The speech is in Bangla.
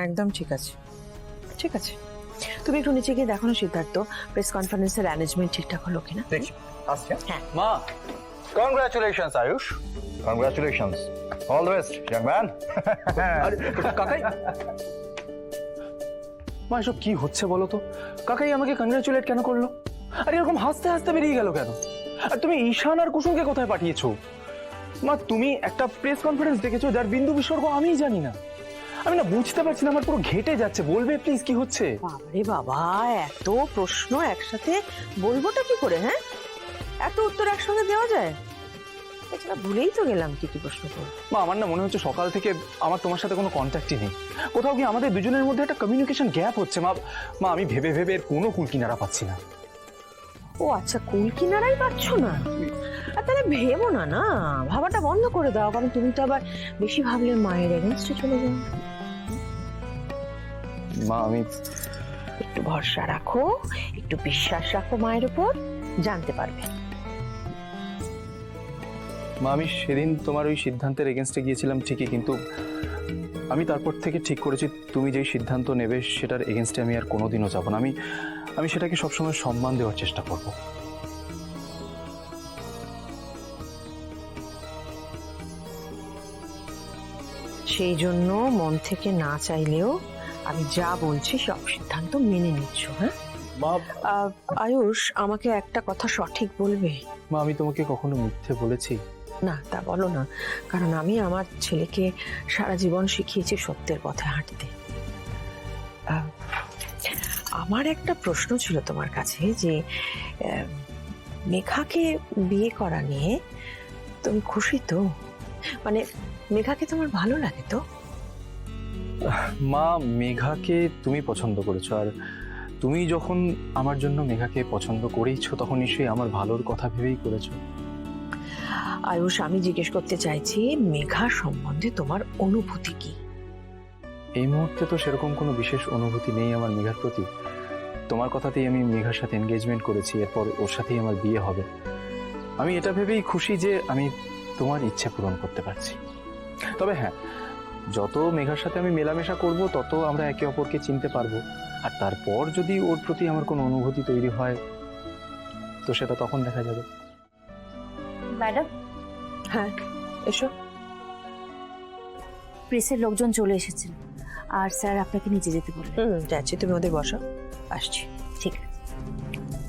একদম ঠিক আছে, ঠিক আছে। তুমি একটু নিচে গিয়ে দেখো না সিদ্ধার্থ, প্রেস কনফারেন্সের অ্যারেঞ্জমেন্ট ঠিকঠাক হলো কিনা। দেখি আসছে। হ্যাঁ। মা, congratulations Ayush, congratulations, all the best young man. আরে কাকাই, মা এসব কি হচ্ছে বলো তো? কাকাই আমাকে কংগ্রাচুলেট কেন করলো? আর এরকম হাসতে হাসতে বেরিয়ে গেল কেন? আর তুমি ঈশান আর কুসুমকে কোথায় পাঠিয়েছো? মা তুমি একটা প্রেস কনফারেন্স দেখেছো যার বিন্দু বিসর্গ আমিই জানি না। আমি না বুঝতে পারছি না, আমার পুরো ঘেটে যাচ্ছে। বলবে প্লিজ কি হচ্ছে? বাবারে বাবা, এত প্রশ্ন একসাথে বলবোটা কি করে? হ্যাঁ, এত উত্তর একসঙ্গে দেওয়া যায়? এছাড়া ভুলেই তো গেলাম কি কি প্রশ্ন করবো। মা আমার না মনে হচ্ছে সকাল থেকে আমার তোমার সাথে কোনো কন্ট্যাক্টই নেই। কোথাও কি আমাদের দুজনের মধ্যে একটা কমিউনিকেশন গ্যাপ হচ্ছে? মা আমি ভেবে ভেবে এর কোনো কুল কিনারা পাচ্ছি না। ও আচ্ছা, কুল কিনারাই পাচ্ছ না? আর তাহলে ভেবো না, না ভাবাটা বন্ধ করে দাও, কারণ তুমি তো আবার বেশি ভাবলে মায়ের এগেনস্টে চলে যাও। মা আমি একটু ভরসা রাখো, একটু বিশ্বাস রাখো মায়ের উপর, জানতে পারবে। আমি সেদিন তোমার ওই সিদ্ধান্তের এগেনস্টে গিয়েছিলাম ঠিকই, কিন্তু আমি তারপর থেকে ঠিক করেছি তুমি যেই সিদ্ধান্ত নেবে সেটার এগেনস্টে আমি আর কোনোদিনও যাব না। আমি সেটাকে সবসময় সম্মান দেওয়ার চেষ্টা করব। সেই জন্য মন থেকে না চাইলেও আমি যা বলছি সব সিদ্ধান্ত মেনে নিচ্ছ। হ্যাঁ মা, আয়ুষ, আমাকে একটা কথা সঠিক বলবে? আমি তোমাকে কখনো মিথ্যে বলেছি? না, তা বলো না, কারণ আমি আমার ছেলেকে সারা জীবন শিখিয়েছি সত্যের পথে হাঁটতে। আমার একটা প্রশ্ন ছিল তোমার কাছে, যে মেঘাকে বিয়ে করা নিয়ে তুমি খুশি তো? মানে মেঘাকে তোমার ভালো লাগে তো? মা, মেঘাকে তুমি পছন্দ করেছো, আর তুমি যখন আমার জন্য মেঘাকে পছন্দ করেইছো তখন নিশ্চয়ই আমার ভালোর কথা ভেবেই করেছো। আয়ুষ, আমি জিজ্ঞেস করতে চাইছি মেঘা সম্বন্ধে তোমার অনুভূতি কি? এই মুহূর্তে তো সেরকম কোনো বিশেষ অনুভূতি নেই আমার মেঘার প্রতি। তোমার কথাতেই আমি মেঘার সাথে এনগেজমেন্ট করেছি, এরপর ওর সাথেই আমার বিয়ে হবে। আমি এটা ভেবেই খুশি যে আমি তোমার ইচ্ছে পূরণ করতে পারছি। তবে হ্যাঁ, যত মেঘার সাথে আমি মেলামেশা করব তত আমরা একে অপরকে চিনতে পারবো, আর তারপর যদি ওর প্রতি আমার কোনো অনুভূতি তৈরি হয় তো সেটা তখন দেখা যাবে। ম্যাডাম, হ্যাঁ এসো। প্রেসের লোকজন চলে এসেছেন আর স্যার আপনাকে নিচে যেতে বললেন। যাচ্ছি, তুমি ওদের বসো, আসছি।